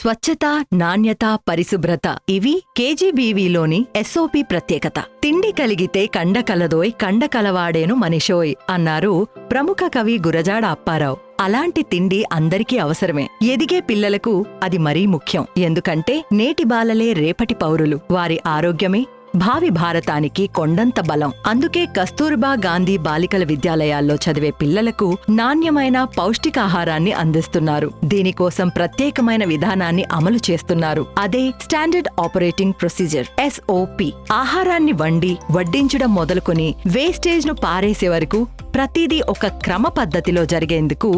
స్వచ్ఛత, నాణ్యత, పరిశుభ్రత ఇవి కేజీబీవీలోని ఎస్ఓపి ప్రత్యేకత. తిండి కలిగితే కండ కలదోయ్, కండ కలవాడేను మనిషోయ్ అన్నారు ప్రముఖ కవి గురజాడ అప్పారావు. అలాంటి తిండి అందరికీ అవసరమే. ఎదిగే పిల్లలకు అది మరీ ముఖ్యం. ఎందుకంటే నేటి బాలలే రేపటి పౌరులు. వారి ఆరోగ్యమే భావి భారతానికి కొండంత బలం. అందుకే కస్తూర్బా గాంధీ బాలికల విద్యాలయాల్లో చదివే పిల్లలకు నాణ్యమైన పౌష్టికాహారాన్ని అందిస్తున్నారు. దీనికోసం ప్రత్యేకమైన విధానాన్ని అమలు చేస్తున్నారు. అదే స్టాండర్డ్ ఆపరేటింగ్ ప్రొసీజర్ SOP. ఆహారాన్ని వండి వడ్డించడం మొదలుకొని వేస్టేజ్ ను పారేసే వరకు ప్రతిదీ ఒక క్రమ పద్ధతిలో జరిగేందుకు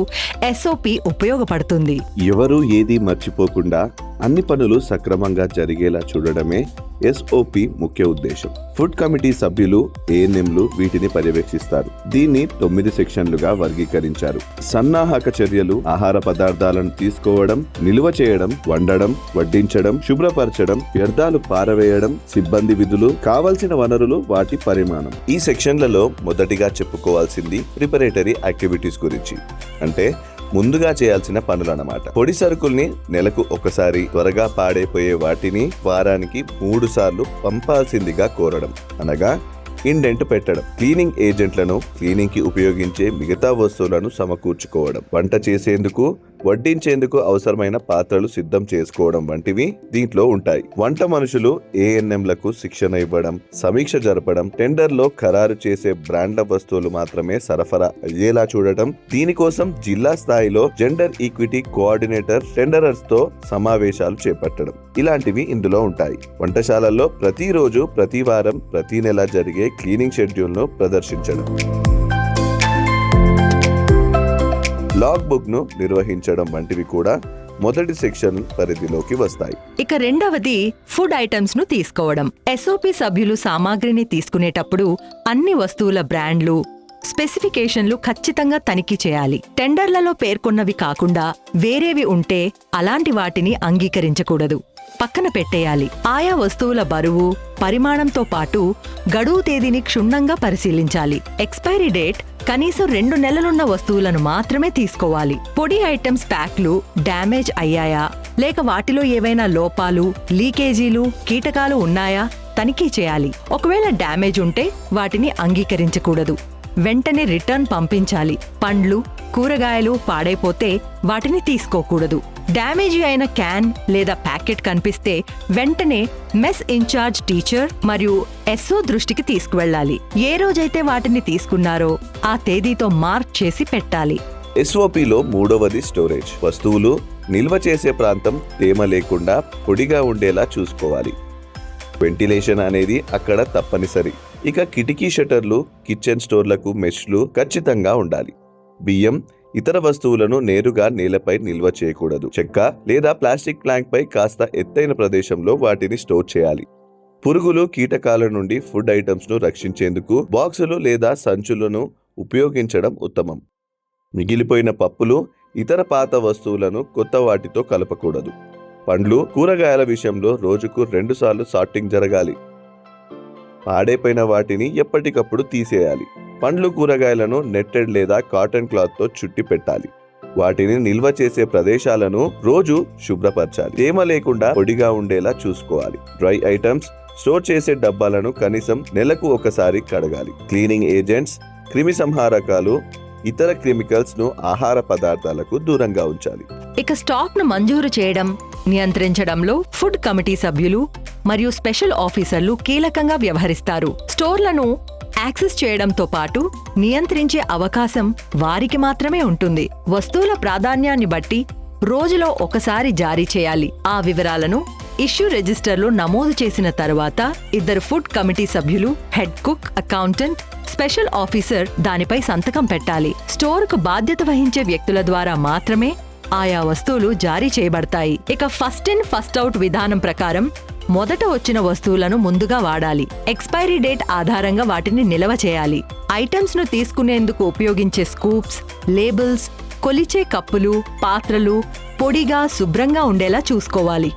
SOP ఉపయోగపడుతుంది. ఎవరూ ఏదీ మర్చిపోకుండా అన్ని పనులు సక్రమంగా జరిగేలా చూడడమే SOP ముఖ్య ఉద్దేశం. ఫుడ్ కమిటీ సభ్యులు, ANMలు వీటిని పర్యవేక్షిస్తారు. దీన్ని 9 సెక్షన్లుగా వర్గీకరించారు. సన్నాహక చర్యలు: ఆహార పదార్థాలను తీసుకోవడం, నిల్వ చేయడం, వండడం, వడ్డించడం, శుభ్రపరచడం, వ్యర్థాలు పారవేయడం, సిబ్బంది విధులు, కావలసిన వనరులు, వాటి పరిమాణం. ఈ సెక్షన్లలో మొదటిగా చెప్పుకోవాల్సింది ప్రిపరేటరీ యాక్టివిటీస్ గురించి. అంటే ముందుగా చేయాల్సిన పనులన్నమాట. పొడి సరుకుల్ని నెలకు ఒకసారి, త్వరగా పాడైపోయే వాటిని వారానికి 3 సార్లు పంపాల్సిందిగా కోరడం, అనగా ఇండెంట్ పెట్టడం. క్లీనింగ్ ఏజెంట్లను, క్లీనింగ్ కి ఉపయోగించే మిగతా వస్తువులను సమకూర్చుకోవడం, వంట చేసేందుకు, వడ్డించేందుకు అవసరమైన పాత్రలు సిద్ధం చేసుకోవడం వంటివి దీంట్లో ఉంటాయి. వంట మనుషులు, ANMలకు శిక్షణ ఇవ్వడం, సమీక్ష జరపడం, టెండర్లో ఖరారు చేసే బ్రాండ్ల వస్తువులు మాత్రమే సరఫరా అయ్యేలా చూడటం. దీనికోసం జిల్లా స్థాయిలో జెండర్ ఈక్విటీ కోఆర్డినేటర్, టెండరర్స్ తో సమావేశాలు చేపట్టడం. ఇలాంటివి ఇందులో ఉంటాయి. వంటశాలల్లో ప్రతిరోజు, ప్రతి వారం, ప్రతి నెల జరిగే క్లీనింగ్ షెడ్యూల్ ను ప్రదర్శించడం. లాగ్ బుక్ ను నిర్వహించడం వంటివి కూడా మొదటి సెక్షన్ పరిధిలోకి వస్తాయి. ఇక రెండవది ఫుడ్ ఐటమ్స్ ను తీసుకోవడం. SOP సభ్యులు సామాగ్రిని తీసుకునేటప్పుడు అన్ని వస్తువుల బ్రాండ్లు, స్పెసిఫికేషన్లు ఖచ్చితంగా తనిఖీ చేయాలి. టెండర్లలో పేర్కొన్నవి కాకుండా వేరేవి ఉంటే అలాంటి వాటిని అంగీకరించకూడదు, పక్కన పెట్టేయాలి. ఆయా వస్తువుల బరువు, పరిమాణంతో పాటు గడువు తేదీని క్షుణ్ణంగా పరిశీలించాలి. ఎక్స్పైరీ డేట్ కనీసం 2 నెలలున్న వస్తువులను మాత్రమే తీసుకోవాలి. పొడి ఐటమ్స్ ప్యాక్లు డ్యామేజ్ అయ్యాయా, లేక వాటిలో ఏవైనా లోపాలు, లీకేజీలు, కీటకాలు ఉన్నాయా తనిఖీ చేయాలి. ఒకవేళ డ్యామేజ్ ఉంటే వాటిని అంగీకరించకూడదు, వెంటనే రిటర్న్ పంపించాలి. పండ్లు, కూరగాయలు పాడైపోతే వాటిని తీసుకోకూడదు. డ్యామేజీ అయిన క్యాన్ లేదా ప్యాకెట్ కనిపిస్తే వెంటనే మెస్ ఇన్ఛార్జ్ టీచర్ మరియు SO దృష్టికి తీసుకువెళ్లాలి. ఏ రోజైతే వాటిని తీసుకున్నారో ఆ తేదీతో మార్క్ చేసి పెట్టాలి. SOPలో మూడవది స్టోరేజ్. వస్తువులు నిల్వ చేసే ప్రాంతం తేమ లేకుండా పొడిగా ఉండేలా చూసుకోవాలి. వెంటిలేషన్ అనేది అక్కడ తప్పనిసరి. ఇక కిటికీ షట్టర్లు, కిచెన్ స్టోర్లకు మెష్లు ఖచ్చితంగా ఉండాలి. బియ్యం, ఇతర వస్తువులను నేరుగా నేలపై నిల్వ చేయకూడదు. చెక్క లేదా ప్లాస్టిక్ ప్లాంక్ పై కాస్త ఎత్తైన ప్రదేశంలో వాటిని స్టోర్ చేయాలి. పురుగులు, కీటకాల నుండి ఫుడ్ ఐటమ్స్ ను రక్షించేందుకు బాక్సులు లేదా సంచులను ఉపయోగించడం ఉత్తమం. మిగిలిపోయిన పప్పులు, ఇతర పాత వస్తువులను కొత్త వాటితో కలపకూడదు. పండ్లు, కూరగాయల విషయంలో రోజుకు 2 సార్లు సార్టింగ్ జరగాలి. పాడైపోయిన వాటిని ఎప్పటికప్పుడు తీసేయాలి. పండ్లు, కూరగాయలను నెట్టెడ్ లేదా కాటన్ క్లాత్ తో చుట్టి పెట్టాలి. వాటిని నిల్వ చేసే ప్రదేశాలను రోజు శుభ్రపరచాలి. తేమ లేకుండా పొడిగా ఉండేలా చూసుకోవాలి. డ్రై ఐటమ్స్ స్టోర్ చేసే డబ్బాలను కనీసం నెలకు ఒకసారి కడగాలి. క్లీనింగ్ ఏజెంట్స్, క్రిమి సంహారకాలు, ఇతర కెమికల్స్ ను ఆహార పదార్థాలకు దూరంగా ఉంచాలి. ఇక స్టాక్ ను మంజూరు చేయడం, నియంత్రించడంలో ఫుడ్ కమిటీ సభ్యులు మరియు స్పెషల్ ఆఫీసర్లు కీలకంగా వ్యవహరిస్తారు. స్టోర్లను యాక్సెస్ చేయడంతో పాటు నియంత్రించే అవకాశం వారికి మాత్రమే ఉంటుంది. వస్తువుల ప్రాధాన్యాన్ని బట్టి రోజులో ఒకసారి జారీ చేయాలి. ఆ వివరాలను ఇష్యూ రిజిస్టర్లో నమోదు చేసిన తరువాత 2 ఫుడ్ కమిటీ సభ్యులు, head cook, accountant, special officer దానిపై సంతకం పెట్టాలి. స్టోర్కు బాధ్యత వహించే వ్యక్తుల ద్వారా మాత్రమే ఆయా వస్తువులు జారీ చేయబడతాయి. ఇక ఫస్ట్ ఇన్ ఫస్ట్ అవుట్ విధానం ప్రకారం మొదట వచ్చిన వస్తువులను ముందుగా వాడాలి. ఎక్స్పైరీ డేట్ ఆధారంగా వాటిని నిల్వ చేయాలి. ఐటమ్స్ ను తీసుకునేందుకు ఉపయోగించే స్కూప్స్, లేబుల్స్, కొలిచే కప్పులు, పాత్రలు పొడిగా, శుభ్రంగా ఉండేలా చూసుకోవాలి.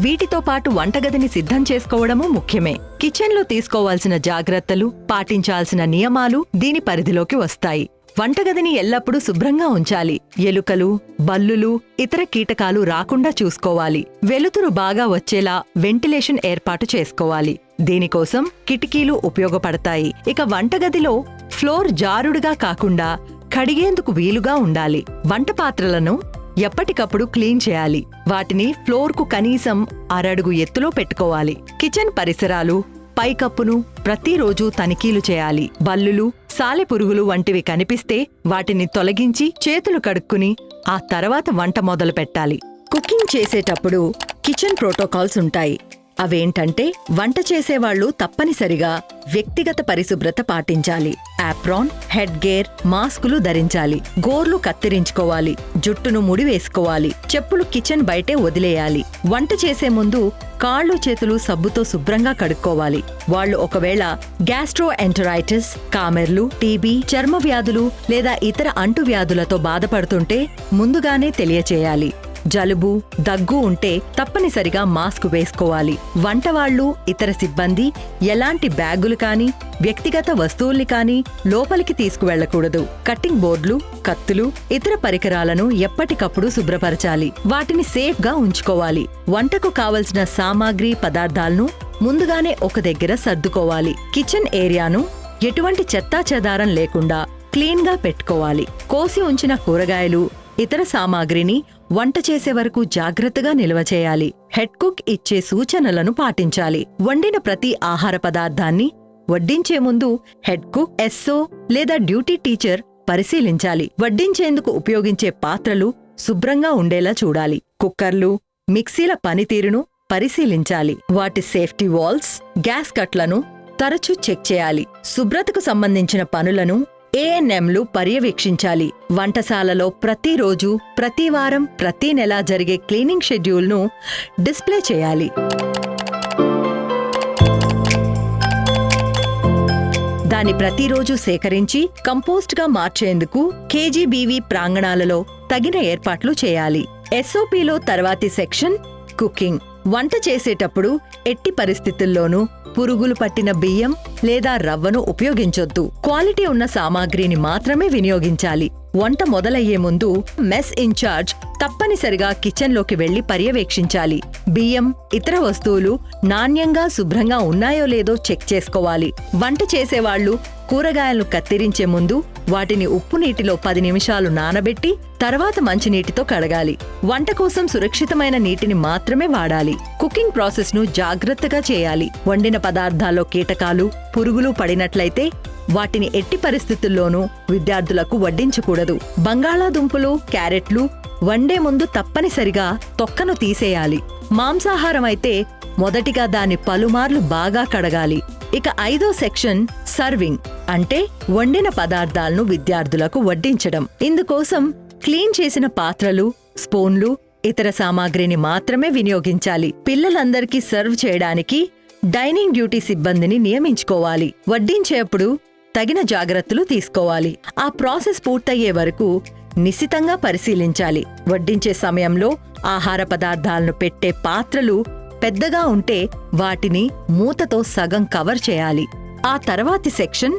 వీటితో పాటు వంటగదిని సిద్ధం చేసుకోవడము ముఖ్యమే. కిచెన్లో తీసుకోవాల్సిన జాగ్రత్తలు, పాటించాల్సిన నియమాలు దీని పరిధిలోకి వస్తాయి. వంటగదిని ఎల్లప్పుడూ శుభ్రంగా ఉంచాలి. ఎలుకలు, బల్లులు, ఇతర కీటకాలు రాకుండా చూసుకోవాలి. వెలుతురు బాగా వచ్చేలా వెంటిలేషన్ ఏర్పాటు చేసుకోవాలి. దీనికోసం కిటికీలు ఉపయోగపడతాయి. ఇక వంటగదిలో ఫ్లోర్ జారుడుగా కాకుండా కడిగేందుకు వీలుగా ఉండాలి. వంట పాత్రలను ఎప్పటికప్పుడు క్లీన్ చేయాలి. వాటిని ఫ్లోర్కు కనీసం అరడుగు ఎత్తులో పెట్టుకోవాలి. కిచెన్ పరిసరాలు, పైకప్పును ప్రతిరోజు తనిఖీలు చేయాలి. బల్లులు, సాలెపురుగులు వంటివి కనిపిస్తే వాటిని తొలగించి చేతులు కడుక్కుని ఆ తర్వాత వంట మొదలు పెట్టాలి. కుకింగ్ చేసేటప్పుడు కిచెన్ ప్రోటోకాల్స్ ఉంటాయి. అవేంటంటే వంట చేసేవాళ్లు తప్పనిసరిగా వ్యక్తిగత పరిశుభ్రత పాటించాలి. ఆప్రాన్, హెడ్ గేర్, మాస్కులు ధరించాలి. గోర్లు కత్తిరించుకోవాలి. జుట్టును ముడివేసుకోవాలి. చెప్పులు కిచెన్ బయటే వదిలేయాలి. వంట చేసే ముందు కాళ్ళు చేతులు సబ్బుతో శుభ్రంగా కడుక్కోవాలి. వాళ్లు ఒకవేళ గ్యాస్ట్రోఎంటరైటిస్, కామెర్లు, టీబీ, చర్మ వ్యాధులు లేదా ఇతర అంటువ్యాధులతో బాధపడుతుంటే ముందుగానే తెలియచేయాలి. జలుబు, దగ్గు ఉంటే తప్పనిసరిగా మాస్క్ వేసుకోవాలి. వంటవాళ్లు, ఇతర సిబ్బంది ఎలాంటి బ్యాగులు కానీ వ్యక్తిగత వస్తువుల్ని కానీ లోపలికి తీసుకువెళ్లకూడదు. కట్టింగ్ బోర్డులు, కత్తులు, ఇతర పరికరాలను ఎప్పటికప్పుడు శుభ్రపరచాలి. వాటిని సేఫ్ గా ఉంచుకోవాలి. వంటకు కావలసిన సామాగ్రి, పదార్థాలను ముందుగానే ఒక దగ్గర సర్దుకోవాలి. కిచెన్ ఏరియాను ఎటువంటి చెత్తాచెదారం లేకుండా క్లీన్ గా పెట్టుకోవాలి. కోసి ఉంచిన కూరగాయలు, ఇతర సామాగ్రిని వంట చేసే వరకు జాగ్రత్తగా నిల్వ చేయాలి. హెడ్ కుక్ ఇచ్చే సూచనలను పాటించాలి. వండిన ప్రతి ఆహార పదార్థాన్ని వడ్డించే ముందు హెడ్ కుక్, ఎస్ఓ లేదా డ్యూటీ టీచర్ పరిశీలించాలి. వడ్డించేందుకు ఉపయోగించే పాత్రలు శుభ్రంగా ఉండేలా చూడాలి. కుక్కర్లు, మిక్సీల పనితీరును పరిశీలించాలి. వాటి సేఫ్టీ వాల్స్, గ్యాస్ కట్లను తరచూ చెక్ చేయాలి. శుభ్రతకు సంబంధించిన పనులను ఏఎన్ఎంలు పర్యవేక్షించాలి. వంటశాలలో ప్రతిరోజు, ప్రతి వారం, ప్రతి నెల జరిగే క్లీనింగ్ షెడ్యూల్ను డిస్ప్లే చేయాలి. దాన్ని ప్రతిరోజు సేకరించి కంపోస్ట్గా మార్చేందుకు కేజీబీవీ ప్రాంగణాలలో తగిన ఏర్పాట్లు చేయాలి. ఎస్ఓపీలో తర్వాతి సెక్షన్ కుకింగ్. వంట చేసేటప్పుడు ఎట్టి పరిస్థితుల్లోనూ పురుగులు పట్టిన బియ్యం లేదా రవ్వను ఉపయోగించొద్దు. క్వాలిటీ ఉన్న సామాగ్రిని మాత్రమే వినియోగించాలి. వంట మొదలయ్యే ముందు మెస్ ఇన్ఛార్జ్ తప్పనిసరిగా కిచెన్లోకి వెళ్లి పర్యవేక్షించాలి. బియ్యం, ఇతర వస్తువులు నాణ్యంగా, శుభ్రంగా ఉన్నాయో లేదో చెక్ చేసుకోవాలి. వంట చేసేవాళ్లు కూరగాయలను కత్తిరించే ముందు వాటిని ఉప్పు నీటిలో 10 నిమిషాలు నానబెట్టి తర్వాత మంచినీటితో కడగాలి. వంట కోసం సురక్షితమైన నీటిని మాత్రమే వాడాలి. కుకింగ్ ప్రాసెస్ ను జాగ్రత్తగా చేయాలి. వండిన పదార్థాల్లో కీటకాలు, పురుగులు పడినట్లయితే వాటిని ఎట్టి పరిస్థితుల్లోనూ విద్యార్థులకు వడ్డించకూడదు. బంగాళాదుంపలు, క్యారెట్లు వండే ముందు తప్పనిసరిగా తొక్కను తీసేయాలి. మాంసాహారం అయితే మొదటిగా దాన్ని పలుమార్లు బాగా కడగాలి. ఇక 5వ సెక్షన్ సర్వింగ్, అంటే వండిన పదార్థాలను విద్యార్థులకు వడ్డించడం. ఇందుకోసం క్లీన్ చేసిన పాత్రలు, స్పూన్లు, ఇతర సామాగ్రిని మాత్రమే వినియోగించాలి. పిల్లలందరికీ సర్వ్ చేయడానికి డైనింగ్ డ్యూటీ సిబ్బందిని నియమించుకోవాలి. వడ్డించేప్పుడు తగిన జాగ్రత్తలు తీసుకోవాలి. ఆ ప్రాసెస్ పూర్తయ్యే వరకు నిశితంగా పరిశీలించాలి. వడ్డించే సమయంలో ఆహార పదార్థాలను పెట్టే పాత్రలు పెద్దగా ఉంటే వాటిని మూతతో సగం కవర్ చేయాలి. ఆ తర్వాతి సెక్షన్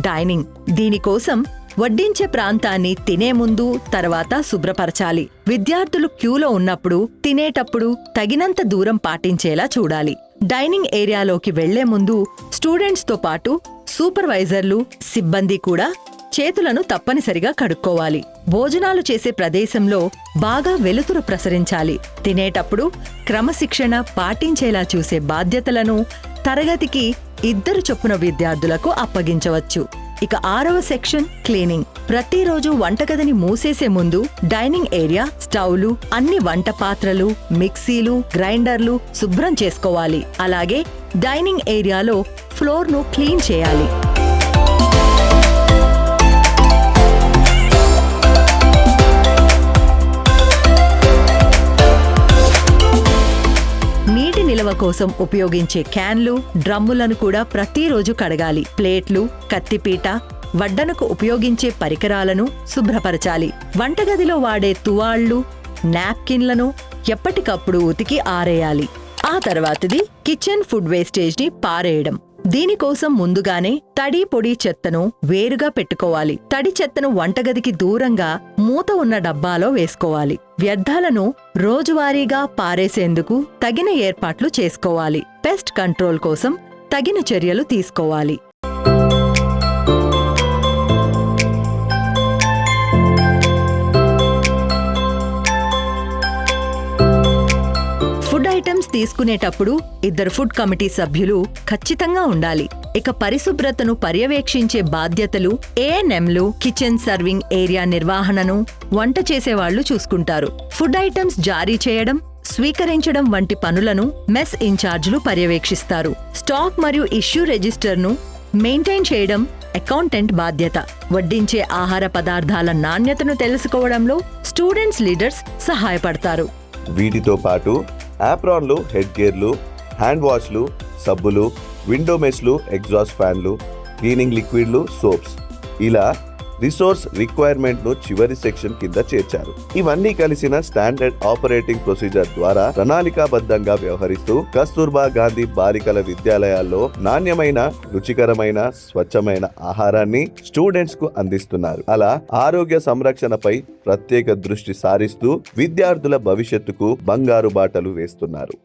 డైనింగ్. దీనికోసం వడ్డించే ప్రాంతాన్ని తినే ముందు, తర్వాత శుభ్రపరచాలి. విద్యార్థులు క్యూలో ఉన్నప్పుడు, తినేటప్పుడు తగినంత దూరం పాటించేలా చూడాలి. డైనింగ్ ఏరియాలోకి వెళ్లే ముందు స్టూడెంట్స్తో పాటు సూపర్వైజర్లు, సిబ్బంది కూడా చేతులను తప్పనిసరిగా కడుక్కోవాలి. భోజనాలు చేసే ప్రదేశంలో బాగా వెలుతురు ప్రసరించాలి. తినేటప్పుడు క్రమశిక్షణ పాటించేలా చూసే బాధ్యతలను తరగతికి 2 చొప్పున విద్యార్థులకు అప్పగించవచ్చు. ఇక 6వ సెక్షన్ క్లీనింగ్. ప్రతిరోజు వంటగదిని మూసేసే ముందు డైనింగ్ ఏరియా, స్టవ్లు, అన్ని వంట పాత్రలు, మిక్సీలు, గ్రైండర్లు శుభ్రం చేసుకోవాలి. అలాగే డైనింగ్ ఏరియాలో ఫ్లోర్ను క్లీన్ చేయాలి. నీటి నిల్వ కోసం ఉపయోగించే క్యాన్లు, డ్రమ్ములను కూడా ప్రతిరోజు కడగాలి. ప్లేట్లు, కత్తిపీట, వడ్డనకు ఉపయోగించే పరికరాలను శుభ్రపరచాలి. వంటగదిలో వాడే తువాళ్లు, నాప్కిన్లను ఎప్పటికప్పుడు ఉతికి ఆరేయాలి. ఆ తర్వాతది కిచెన్ ఫుడ్ వేస్టేజ్ ని పారేయడం. దీనికోసం ముందుగానే తడి పొడి చెత్తను వేరుగా పెట్టుకోవాలి. తడి చెత్తను వంటగదికి దూరంగా మూత ఉన్న డబ్బాలో వేసుకోవాలి. వ్యర్థాలను రోజువారీగా పారేసేందుకు తగిన ఏర్పాట్లు చేసుకోవాలి. పెస్ట్ కంట్రోల్ కోసం తగిన చర్యలు తీసుకోవాలి. ఫుడ్ ఐటమ్స్ తీసుకునేటప్పుడు 2 ఫుడ్ కమిటీ సభ్యులు ఖచ్చితంగా ఉండాలి. ఇక పరిశుభ్రతను పర్యవేక్షించే బాధ్యతలు ఏఎన్ఎంలు కిచెన్ సర్వింగ్ ఏరియా నిర్వహణను వంట చేసేవాళ్లు చూసుకుంటారు. ఫుడ్ ఐటమ్స్ జారీ చేయడం, స్వీకరించడం వంటి పనులను మెస్ ఇన్ఛార్జీలు పర్యవేక్షిస్తారు. స్టాక్ మరియు ఇష్యూ రిజిస్టర్ను మెయింటైన్ చేయడం అకౌంటెంట్ బాధ్యత. వడ్డించే ఆహార పదార్థాల నాణ్యతను తెలుసుకోవడంలో స్టూడెంట్స్ లీడర్స్ సహాయపడతారు. వీటితో పాటు యాప్రాన్లు, హెడ్ గేర్లు, హ్యాండ్ వాష్లు, సబ్బులు, విండో మెష్లు, ఎగ్జాస్ట్ ఫ్యాన్లు, క్లీనింగ్ లిక్విడ్లు, సోప్స్, ఇలా రిసోర్స్ రిక్వైర్మెంట్ ను చివరి సెక్షన్ కింద చేర్చారు. ఇవన్నీ కలిసిన స్టాండర్డ్ ఆపరేటింగ్ ప్రొసీజర్ ద్వారా ప్రణాళికాబద్ధంగా వ్యవహరిస్తూ కస్తూర్బా గాంధీ బాలికల విద్యాలయాల్లో నాణ్యమైన, రుచికరమైన, స్వచ్ఛమైన ఆహారాన్ని స్టూడెంట్స్ కు అందిస్తున్నారు. అలా ఆరోగ్య సంరక్షణపై ప్రత్యేక దృష్టి సారిస్తూ విద్యార్థుల భవిష్యత్తుకు బంగారు బాటలు వేస్తున్నారు.